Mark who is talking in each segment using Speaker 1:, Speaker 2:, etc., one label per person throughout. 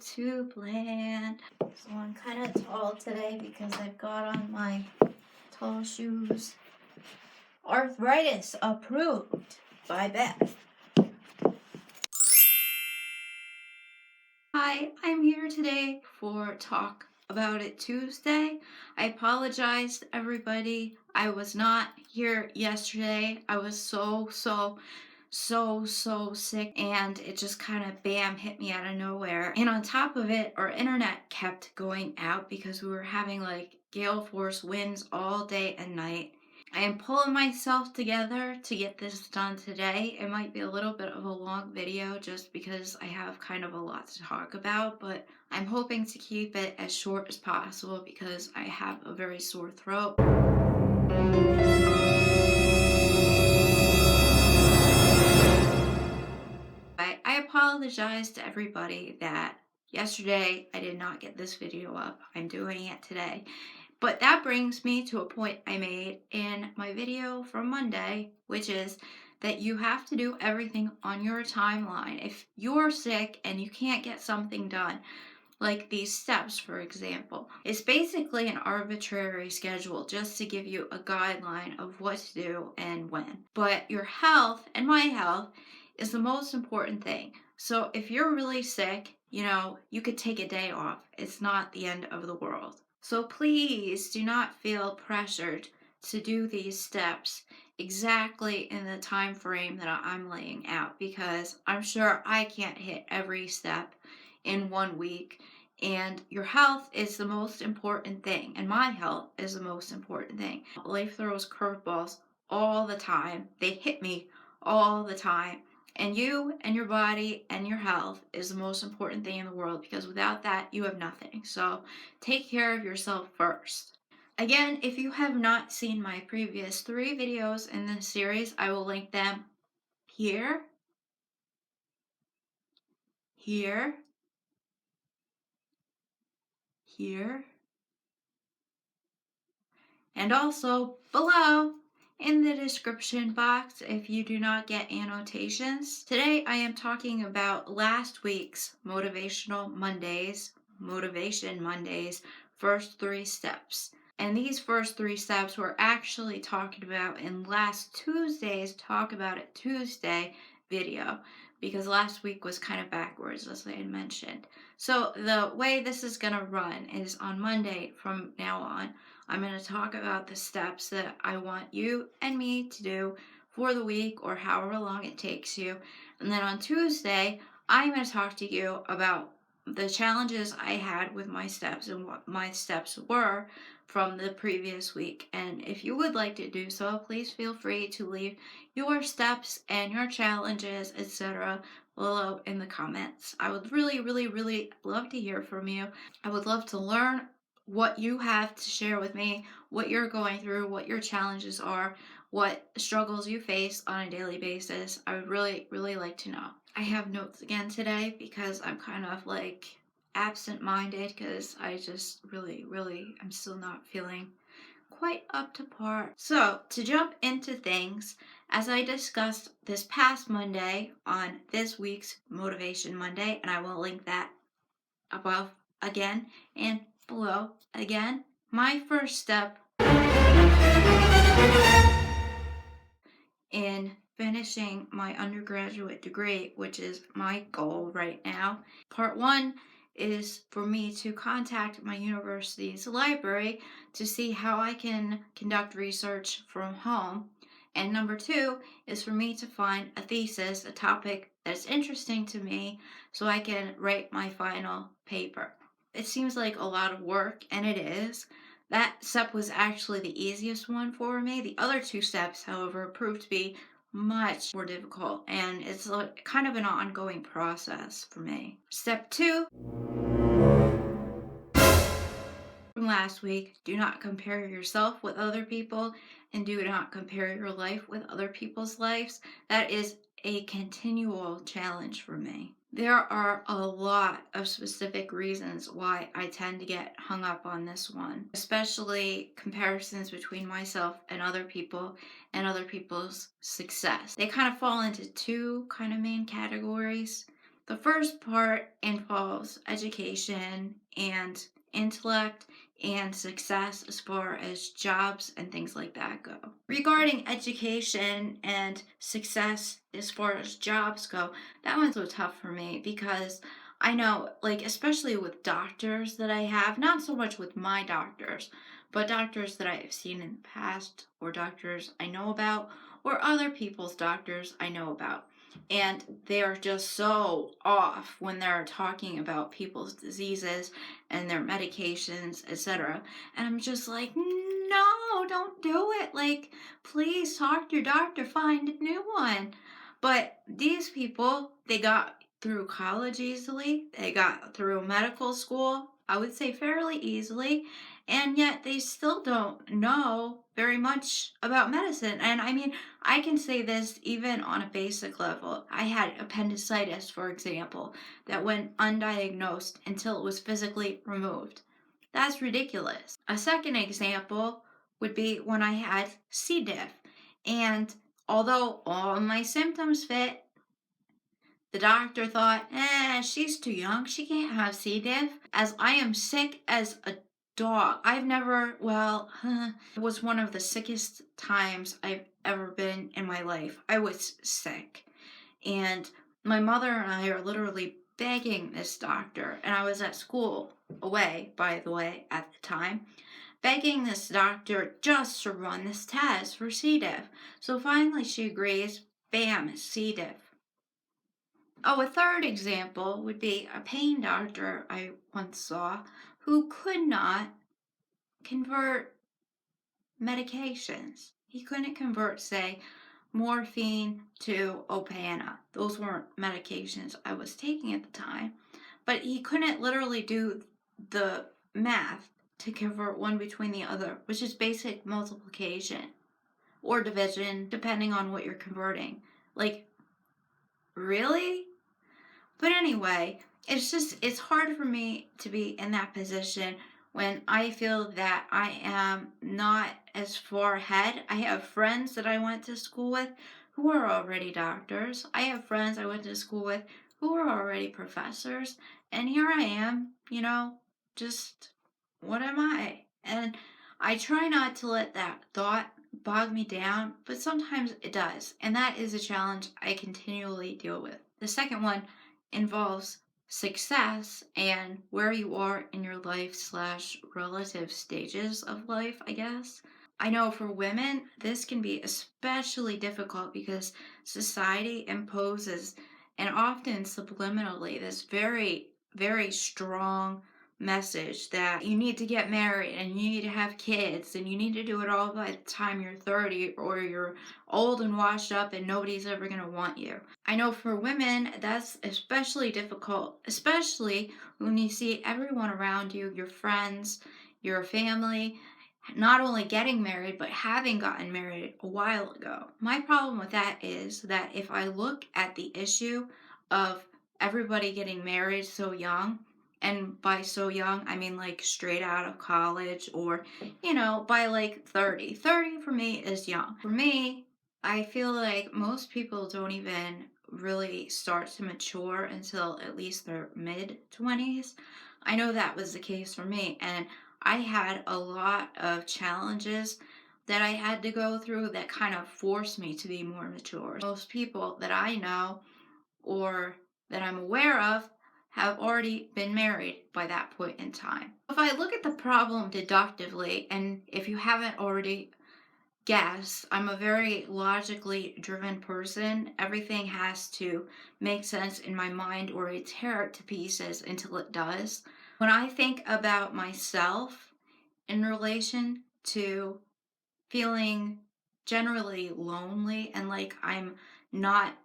Speaker 1: too bland. So I'm kind of tall today because I've got on my tall shoes. Arthritis approved by Beth. Hi, I'm here today for Talk About It Tuesday. I apologize to everybody. I was not here yesterday. I was so sick, and it just kind of bam hit me out of nowhere. And on top of it, our internet kept going out because we were having like gale force winds all day and night. I am pulling myself together to get this done today. It might be a little bit of a long video just because I have kind of a lot to talk about, but I'm hoping to keep it as short as possible because I have a very sore throat. I apologize to everybody that yesterday I did not get this video up. I'm doing it today. But that brings me to a point I made in my video from Monday, which is that you have to do everything on your timeline. If you're sick and you can't get something done, like these steps, for example, it's basically an arbitrary schedule just to give you a guideline of what to do and when. But your health and my health is the most important thing. So if you're really sick, you could take a day off. It's not the end of the world. So please do not feel pressured to do these steps exactly in the time frame that I'm laying out, because I'm sure I can't hit every step in 1 week. And your health is the most important thing, and my health is the most important thing. Life throws curveballs all the time. They hit me all the time. And you and your body and your health is the most important thing in the world, because without that, you have nothing. So take care of yourself first. Again, if you have not seen my previous 3 videos in this series, I will link them here, here, here, and also below in the description box if you do not get annotations. Today I am talking about last week's Motivation Mondays first 3 steps. And these first 3 steps were actually talked about in last Tuesday's Talk About It Tuesday video, because last week was kind of backwards, as I had mentioned. So the way this is going to run is on Monday from now on, I'm going to talk about the steps that I want you and me to do for the week or however long it takes you. And then on Tuesday, I'm going to talk to you about the challenges I had with my steps and what my steps were from the previous week. And if you would like to do so, please feel free to leave your steps and your challenges, etc., below in the comments. I would really love to hear from you. I would love to learn what you have to share with me, what you're going through, what your challenges are, what struggles you face on a daily basis. I would really like to know. I have notes again today because I'm kind of like absent-minded, because I just really I'm still not feeling quite up to par. So to jump into things, as I discussed this past Monday on this week's Motivation Monday, and I will link that above again and below again, my first step in finishing my undergraduate degree, which is my goal right now. Part 1 is for me to contact my university's library to see how I can conduct research from home. And number 2 is for me to find a thesis, a topic that's interesting to me, so I can write my final paper. It seems like a lot of work, and it is. That step was actually the easiest one for me. The other 2 steps, however, proved to be much more difficult, and it's kind of an ongoing process for me. Step 2 from last week: do not compare yourself with other people, and do not compare your life with other people's lives. That is a continual challenge for me. There are a lot of specific reasons why I tend to get hung up on this one, especially comparisons between myself and other people and other people's success. They kind of fall into 2 kind of main categories. The first part involves education and intellect and success as far as jobs and things like that go. Regarding education and success as far as jobs go, that one's so tough for me because I know, like, especially with doctors that I have, not so much with my doctors, but doctors that I've seen in the past, or doctors I know about, or other people's doctors I know about. And they are just so off when they're talking about people's diseases and their medications, etc. And I'm just like, no, don't do it. Like, please talk to your doctor, find a new one. But these people, they got through college easily, they got through medical school, I would say fairly easily, and yet they still don't know very much about medicine. And I mean, I can say this even on a basic level. I had appendicitis, for example, that went undiagnosed until it was physically removed. That's ridiculous. A second example would be when I had C. diff. And although all my symptoms fit, the doctor thought, she's too young. She can't have C. diff. As I am sick as a dog. I've never, well, it was one of the sickest times I've ever been in my life. I was sick. And my mother and I are literally begging this doctor, and I was at school, away, by the way, at the time, begging this doctor just to run this test for C. diff. So finally she agrees, bam, C. diff. Oh, a third example would be a pain doctor I once saw who could not convert medications. He couldn't convert, say, morphine to Opana. Those weren't medications I was taking at the time, but he couldn't literally do the math to convert one between the other, which is basic multiplication or division, depending on what you're converting. Like, really? But anyway, it's hard for me to be in that position when I feel that I am not as far ahead. I have friends that I went to school with who are already doctors. I have friends I went to school with who are already professors. And here I am, just what am I? And I try not to let that thought bog me down, but sometimes it does. And that is a challenge I continually deal with. The second one involves success and where you are in your life slash relative stages of life, I guess. I know for women, this can be especially difficult because society imposes, and often subliminally, this very, very strong message that you need to get married and you need to have kids and you need to do it all by the time you're 30 or you're old and washed up and nobody's ever going to want you. I know for women that's especially difficult, especially when you see everyone around you, your friends, your family, not only getting married but having gotten married a while ago. My problem with that is that if I look at the issue of everybody getting married so young, and by so young, I mean like straight out of college or, by like 30. 30 for me is young. For me, I feel like most people don't even really start to mature until at least their mid 20s. I know that was the case for me, and I had a lot of challenges that I had to go through that kind of forced me to be more mature. Most people that I know or that I'm aware of have already been married by that point in time. If I look at the problem deductively, and if you haven't already guessed, I'm a very logically driven person. Everything has to make sense in my mind or I tear it to pieces until it does. When I think about myself in relation to feeling generally lonely and like I'm not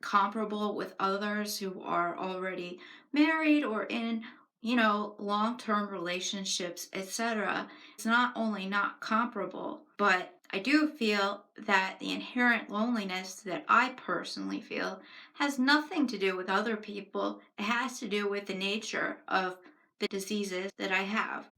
Speaker 1: comparable with others who are already married or in, long-term relationships, etc. It's not only not comparable, but I do feel that the inherent loneliness that I personally feel has nothing to do with other people. It has to do with the nature of the diseases that I have.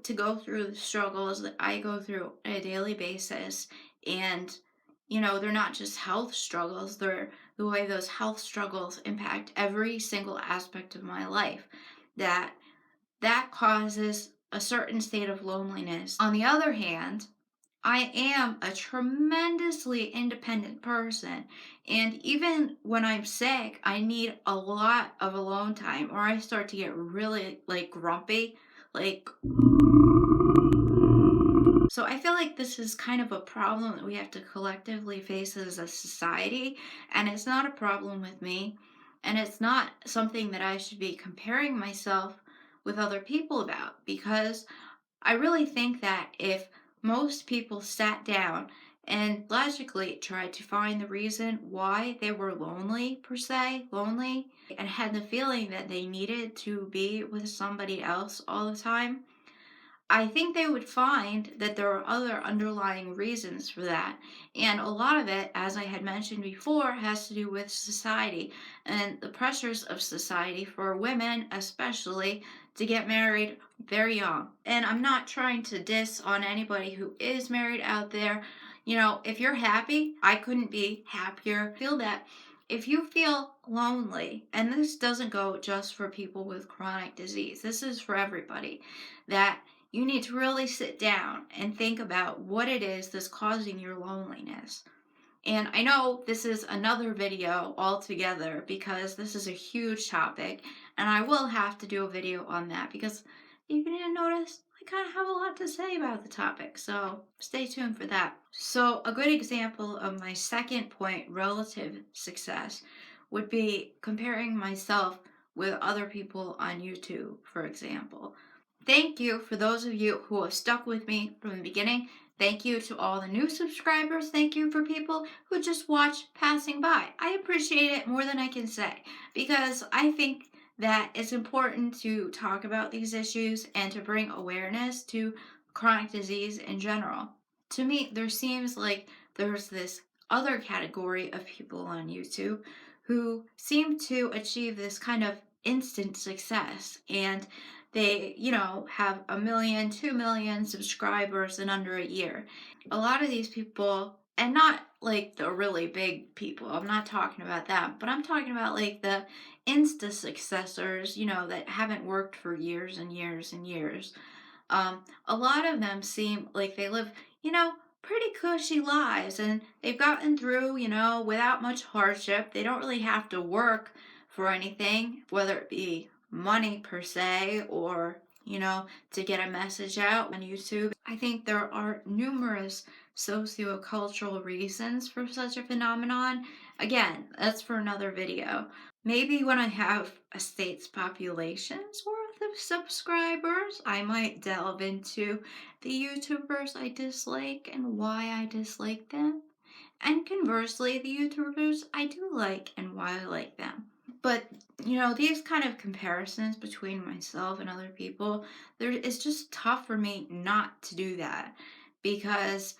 Speaker 1: to go through the struggles that I go through on a daily basis. And, they're not just health struggles, they're the way those health struggles impact every single aspect of my life. That causes a certain state of loneliness. On the other hand, I am a tremendously independent person. And even when I'm sick, I need a lot of alone time, or I start to get really like grumpy. Like, so I feel like this is kind of a problem that we have to collectively face as a society. And it's not a problem with me. And it's not something that I should be comparing myself with other people about, because I really think that if most people sat down and logically tried to find the reason why they were lonely, per se, lonely, and had the feeling that they needed to be with somebody else all the time, I think they would find that there are other underlying reasons for that. And a lot of it, as I had mentioned before, has to do with society and the pressures of society for women, especially, to get married very young. And I'm not trying to diss on anybody who is married out there. If you're happy, I couldn't be happier. Feel that if you feel lonely, and this doesn't go just for people with chronic disease, this is for everybody, that you need to really sit down and think about what it is that's causing your loneliness. And I know this is another video altogether because this is a huge topic, and I will have to do a video on that because if you didn't notice, I kind of have a lot to say about the topic, so stay tuned for that. So, a good example of my second point, relative success, would be comparing myself with other people on YouTube, for example. Thank you for those of you who have stuck with me from the beginning. Thank you to all the new subscribers. Thank you for people who just watch passing by. I appreciate it more than I can say, because I think that it's important to talk about these issues and to bring awareness to chronic disease in general. To me, there seems like there's this other category of people on YouTube who seem to achieve this kind of instant success, and they, have 1 million, 2 million subscribers in under a year. A lot of these people, and not like the really big people, I'm not talking about that, but I'm talking about like the Insta successors, that haven't worked for years and years and years. A lot of them seem like they live, pretty cushy lives, and they've gotten through, without much hardship. They don't really have to work for anything, whether it be money per se or, to get a message out on YouTube. I think there are numerous sociocultural reasons for such a phenomenon. Again, that's for another video. Maybe when I have a state's population's worth of subscribers, I might delve into the YouTubers I dislike and why I dislike them. And conversely, the YouTubers I do like and why I like them. But, these kind of comparisons between myself and other people, it's just tough for me not to do that. Because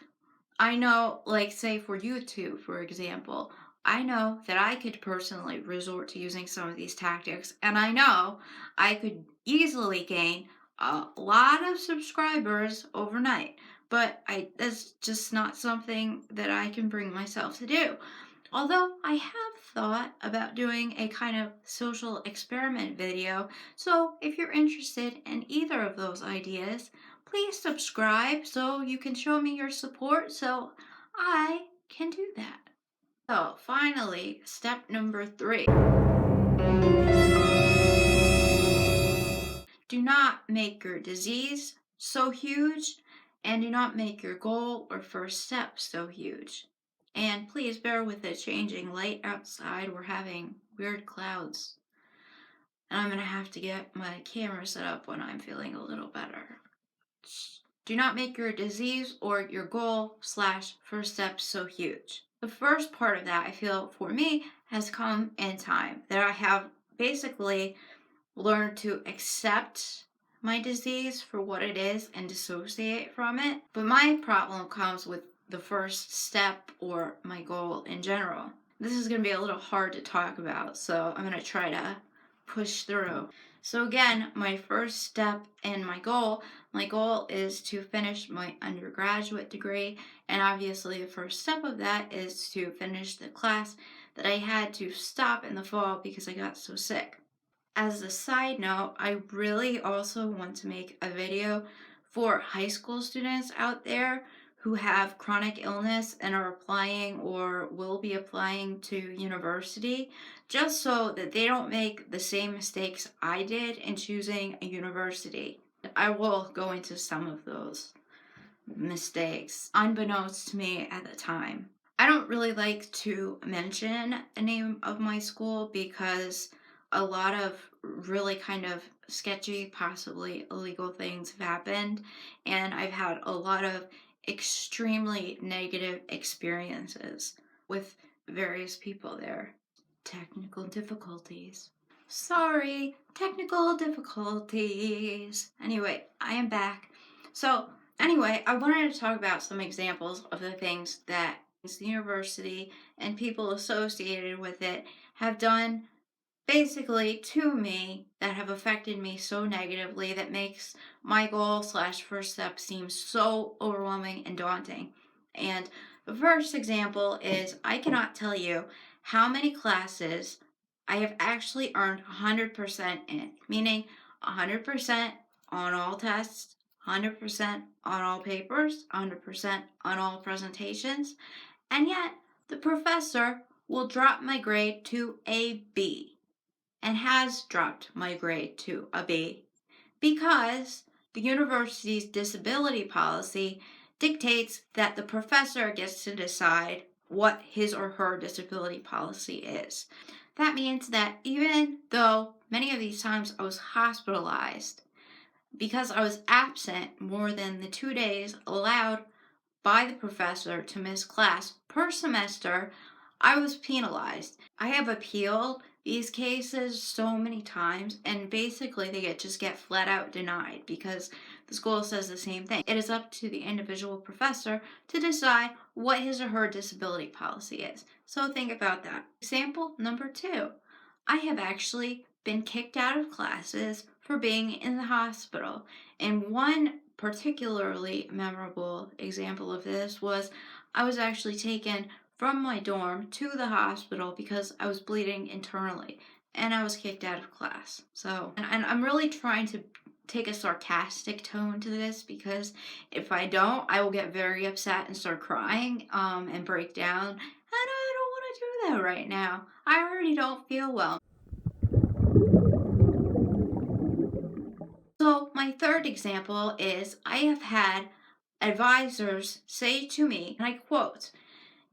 Speaker 1: I know, like, say for YouTube, for example, I know that I could personally resort to using some of these tactics, and I know I could easily gain a lot of subscribers overnight. But that's just not something that I can bring myself to do. Although I have thought about doing a kind of social experiment video, so if you're interested in either of those ideas, please subscribe so you can show me your support so I can do that. So finally, step number 3. Do not make your disease so huge, and do not make your goal or first step so huge. And please bear with the changing light outside. We're having weird clouds. And I'm going to have to get my camera set up when I'm feeling a little better. Do not make your disease or your goal / first step so huge. The first part of that, I feel, for me, has come in time. That I have basically learned to accept my disease for what it is and dissociate from it. But my problem comes with the first step or my goal in general. This is going to be a little hard to talk about, so I'm going to try to push through. So again, my first step in my goal is to finish my undergraduate degree. And obviously the first step of that is to finish the class that I had to stop in the fall because I got so sick. As a side note, I really also want to make a video for high school students out there who have chronic illness and are applying or will be applying to university, just so that they don't make the same mistakes I did in choosing a university. I will go into some of those mistakes, unbeknownst to me at the time. I don't really like to mention the name of my school because a lot of really kind of sketchy, possibly illegal things have happened, and I've had a lot of extremely negative experiences with various people there. Technical difficulties. Sorry, technical difficulties. Anyway, I am back. So, anyway, I wanted to talk about some examples of the things that the university and people associated with it have done basically to me that have affected me so negatively that makes my goal slash first step seem so overwhelming and daunting. And the first example is I cannot tell you how many classes I have actually earned 100% in, meaning 100% on all tests, 100% on all papers, 100% on all presentations, and yet the professor will drop my grade to a B, and has dropped my grade to a B because the university's disability policy dictates that the professor gets to decide what his or her disability policy is. That means that even though many of these times I was hospitalized because I was absent more than the 2 days allowed by the professor to miss class per semester, I was penalized. I have appealed these cases so many times, and basically they just get flat out denied because the school says the same thing. It is up to the individual professor to decide what his or her disability policy is. So think about that. Example number 2. I have actually been kicked out of classes for being in the hospital. And one particularly memorable example of this was I was actually taken from my dorm to the hospital because I was bleeding internally and I was kicked out of class. So, and I'm really trying to take a sarcastic tone to this because if I don't, I will get very upset and start crying and break down. And I don't want to do that right now. I already don't feel well. So, my third example is I have had advisors say to me, and I quote,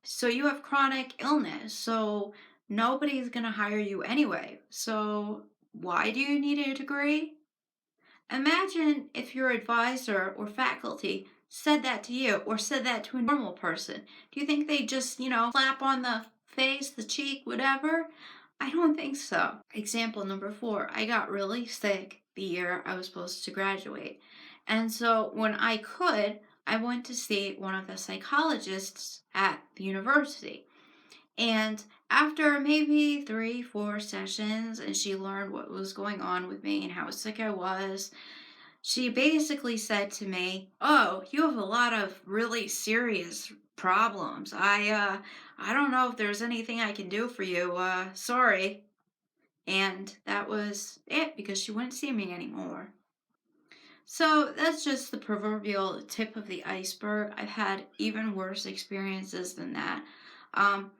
Speaker 1: "So you have chronic illness, so nobody's going to hire you anyway. So, why do you need a degree?" Imagine if your advisor or faculty said that to you or said that to a normal person. Do you think they just, slap on the face, the cheek, whatever? I don't think so. Example number 4, I got really sick the year I was supposed to graduate. And so when I could, I went to see one of the psychologists at the university. And after maybe 3, 4 sessions, and she learned what was going on with me and how sick I was, she basically said to me, "Oh, you have a lot of really serious problems. I don't know if there's anything I can do for you. Sorry." And that was it because she wouldn't see me anymore. So that's just the proverbial tip of the iceberg. I've had even worse experiences than that. Um,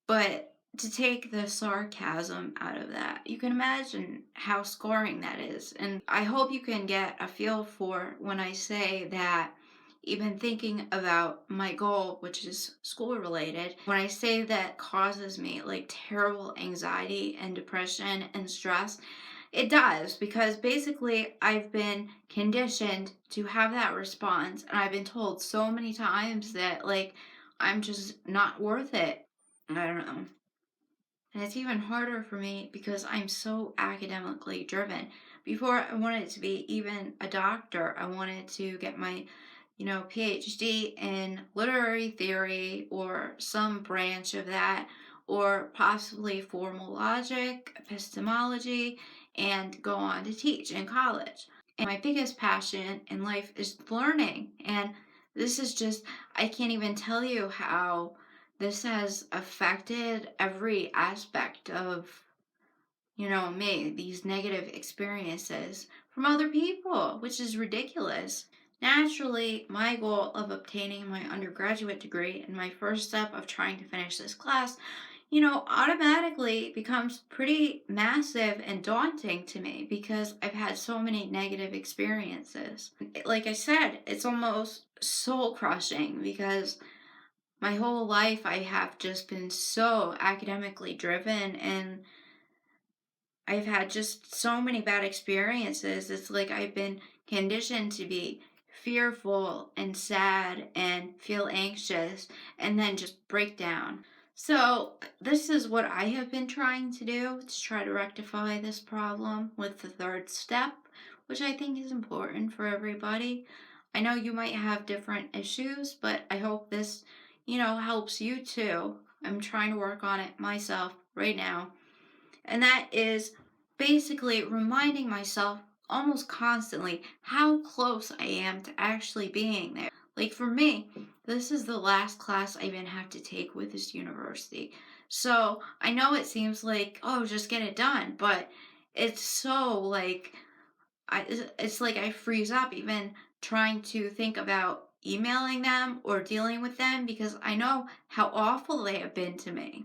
Speaker 1: but to take the sarcasm out of that, you can imagine how scoring that is. And I hope you can get a feel for when I say that even thinking about my goal, which is school related, when I say that causes me like terrible anxiety and depression and stress, it does, because basically I've been conditioned to have that response, and I've been told so many times that, like, I'm just not worth it. I don't know. And it's even harder for me because I'm so academically driven. Before I wanted to be even a doctor, I wanted to get my, PhD in literary theory or some branch of that, or possibly formal logic, epistemology. and go on to teach in college. And my biggest passion in life is learning. And this is just, I can't even tell you how this has affected every aspect of, me, these negative experiences from other people, which is ridiculous. Naturally, my goal of obtaining my undergraduate degree and my first step of trying to finish this class, automatically becomes pretty massive and daunting to me because I've had so many negative experiences. Like I said, it's almost soul crushing because my whole life I have just been so academically driven, and I've had just so many bad experiences. It's like I've been conditioned to be fearful and sad and feel anxious and then just break down. So, this is what I have been trying to do to try to rectify this problem with the third step, which I think is important for everybody. I know you might have different issues, but I hope this, helps you too. I'm trying to work on it myself right now, and that is basically reminding myself almost constantly how close I am to actually being there. Like for me, this is the last class I even have to take with this university. So I know it seems like, oh, just get it done, but it's so like, it's like I freeze up even trying to think about emailing them or dealing with them because I know how awful they have been to me.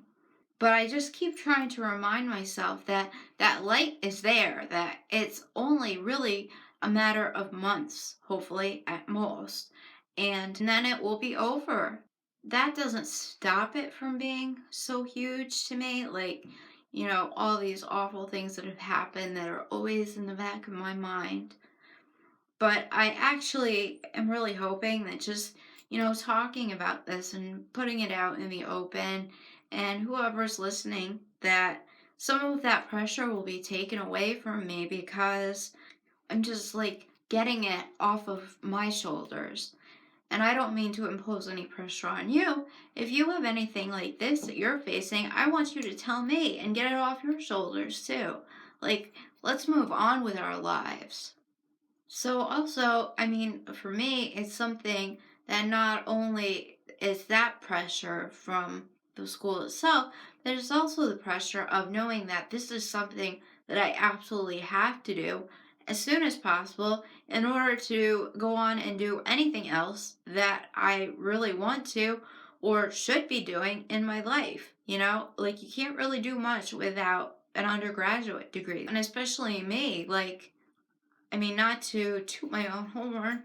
Speaker 1: But I just keep trying to remind myself that that light is there, that it's only really a matter of months, hopefully at most, and then it will be over. That doesn't stop it from being so huge to me. Like, all these awful things that have happened that are always in the back of my mind. But I actually am really hoping that just, talking about this and putting it out in the open, and whoever's listening, that some of that pressure will be taken away from me because I'm just like getting it off of my shoulders. And I don't mean to impose any pressure on you. If you have anything like this that you're facing, I want you to tell me and get it off your shoulders too. Like, let's move on with our lives. So also, I mean, for me, it's something that not only is that pressure from the school itself, there's also the pressure of knowing that this is something that I absolutely have to do as soon as possible in order to go on and do anything else that I really want to or should be doing in my life. Like you can't really do much without an undergraduate degree. And especially me, like, I mean, not to toot my own horn,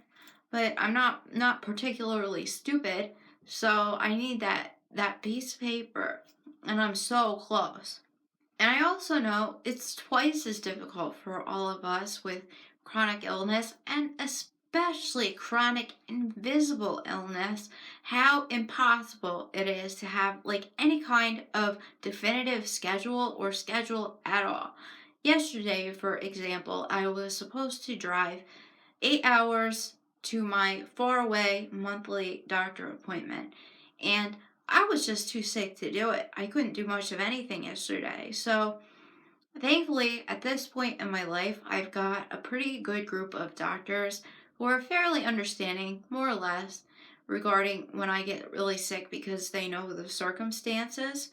Speaker 1: but I'm not particularly stupid, so I need that piece of paper, and I'm so close. And I also know it's twice as difficult for all of us with chronic illness, and especially chronic invisible illness, how impossible it is to have like any kind of definitive schedule or schedule at all. Yesterday, for example, I was supposed to drive 8 hours to my faraway monthly doctor appointment, and I was just too sick to do it. I couldn't do much of anything yesterday. So, thankfully, at this point in my life, I've got a pretty good group of doctors who are fairly understanding, more or less, regarding when I get really sick because they know the circumstances.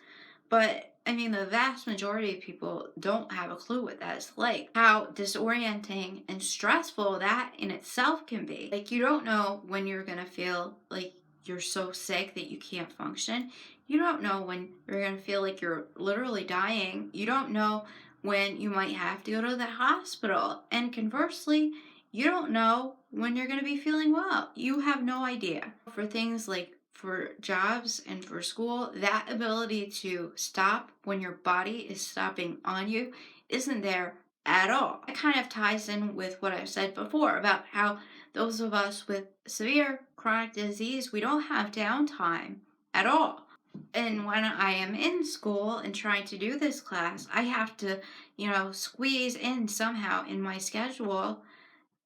Speaker 1: But I mean, the vast majority of people don't have a clue what that's like. How disorienting and stressful that in itself can be. Like, you don't know when you're gonna feel like you're so sick that you can't function. You don't know when you're gonna feel like you're literally dying. You don't know when you might have to go to the hospital. And conversely, you don't know when you're going to be feeling well. You have no idea. For things like for jobs and for school, that ability to stop when your body is stopping on you isn't there at all. It kind of ties in with what I've said before about how those of us with severe chronic disease, we don't have downtime at all. And when I am in school and trying to do this class, I have to, squeeze in somehow in my schedule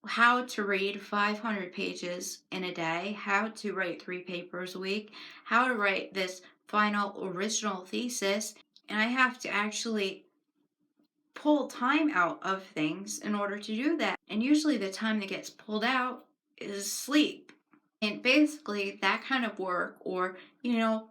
Speaker 1: how to read 500 pages in a day, how to write 3 papers a week, how to write this final original thesis, and I have to actually pull time out of things in order to do that. And usually the time that gets pulled out is sleep. And basically, that kind of work, or,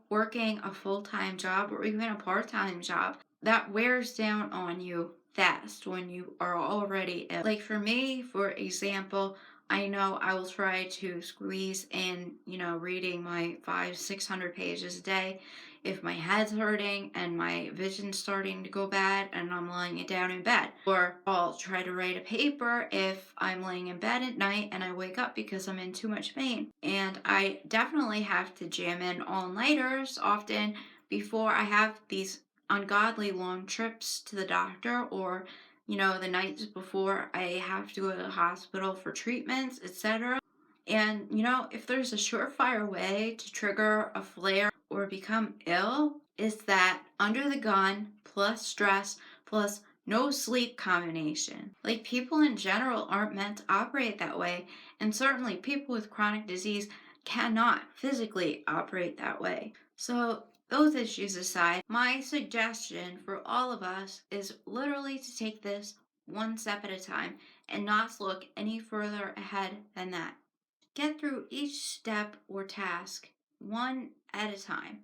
Speaker 1: working a full time job or even a part time job, that wears down on you fast when you are already ill. Like for me, for example, I know I will try to squeeze in, reading my 600 pages a day. If my head's hurting and my vision's starting to go bad and I'm lying down in bed, or I'll try to write a paper if I'm laying in bed at night and I wake up because I'm in too much pain. And I definitely have to jam in all-nighters often before I have these ungodly long trips to the doctor, or the nights before I have to go to the hospital for treatments, etc. And if there's a surefire way to trigger a flare or become ill, is that under the gun plus stress plus no sleep combination. Like, people in general aren't meant to operate that way, and certainly people with chronic disease cannot physically operate that way. So, those issues aside, my suggestion for all of us is literally to take this one step at a time and not look any further ahead than that. Get through each step or task one at a time.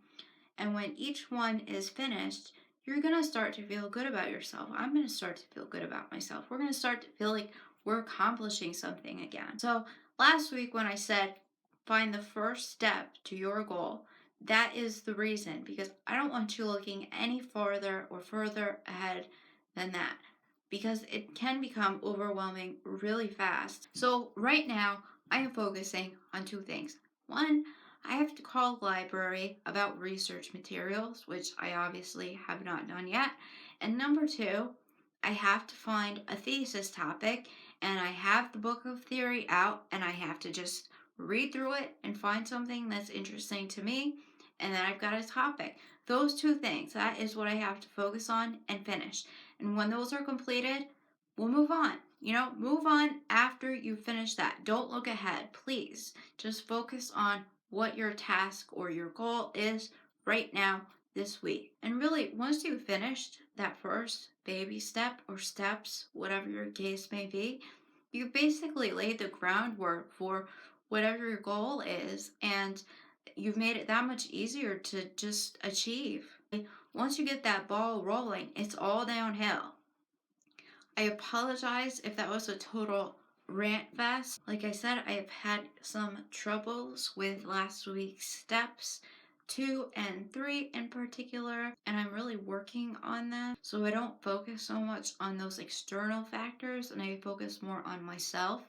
Speaker 1: And when each one is finished, you're going to start to feel good about yourself. I'm going to start to feel good about myself. We're going to start to feel like we're accomplishing something again. So last week when I said find the first step to your goal, that is the reason, because I don't want you looking any farther or further ahead than that, because it can become overwhelming really fast. So right now, I am focusing on two things. One, I have to call the library about research materials, which I obviously have not done yet. And number two, I have to find a thesis topic, and I have the book of theory out, and I have to just read through it and find something that's interesting to me, and then I've got a topic. Those two things, that is what I have to focus on and finish. And when those are completed, we'll move on. Move on after you finish that. Don't look ahead, please. Just focus on what your task or your goal is right now this week. And really, once you've finished that first baby step or steps, whatever your case may be, you basically laid the groundwork for whatever your goal is, and you've made it that much easier to just achieve. Once you get that ball rolling, it's all downhill. I apologize if that was a total rant fest. Like I said, I have had some troubles with last week's steps 2 and 3 in particular, and I'm really working on them so I don't focus so much on those external factors and I focus more on myself.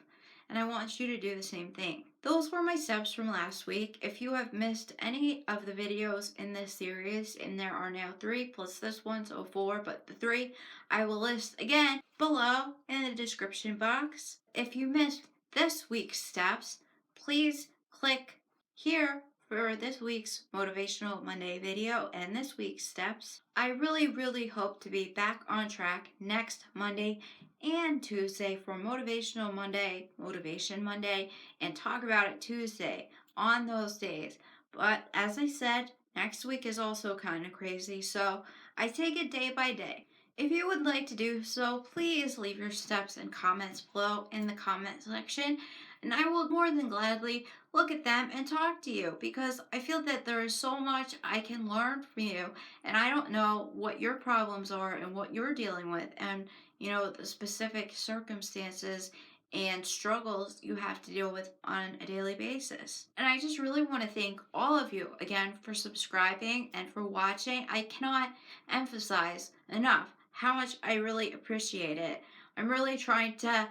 Speaker 1: And I want you to do the same thing. Those were my steps from last week. If you have missed any of the videos in this series, and there are now 3 plus this one, so 4, but the 3 I will list again below in the description box. If you missed this week's steps, please click here for this week's Motivational Monday video and this week's steps. I really, really hope to be back on track next Monday and Tuesday for Motivational Monday, Motivation Monday, and Talk About It Tuesday on those days. But as I said, next week is also kind of crazy, so I take it day by day. If you would like to do so, please leave your steps and comments below in the comment section, and I will more than gladly look at them and talk to you, because I feel that there is so much I can learn from you, and I don't know what your problems are and what you're dealing with, and the specific circumstances and struggles you have to deal with on a daily basis. And I just really want to thank all of you again for subscribing and for watching. I cannot emphasize enough how much I really appreciate it. I'm really trying to,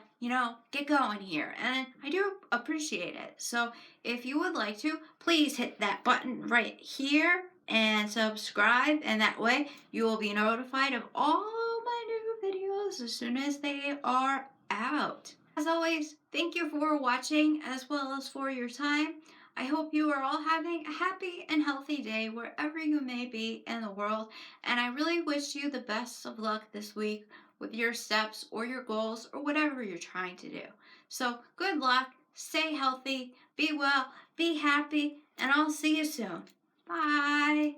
Speaker 1: get going here, and I do appreciate it. So if you would like to, please hit that button right here and subscribe, and that way you will be notified of all my new videos as soon as they are out. As always, thank you for watching as well as for your time. I hope you are all having a happy and healthy day wherever you may be in the world, and I really wish you the best of luck this week with your steps or your goals or whatever you're trying to do. So good luck, stay healthy, be well, be happy, and I'll see you soon. Bye.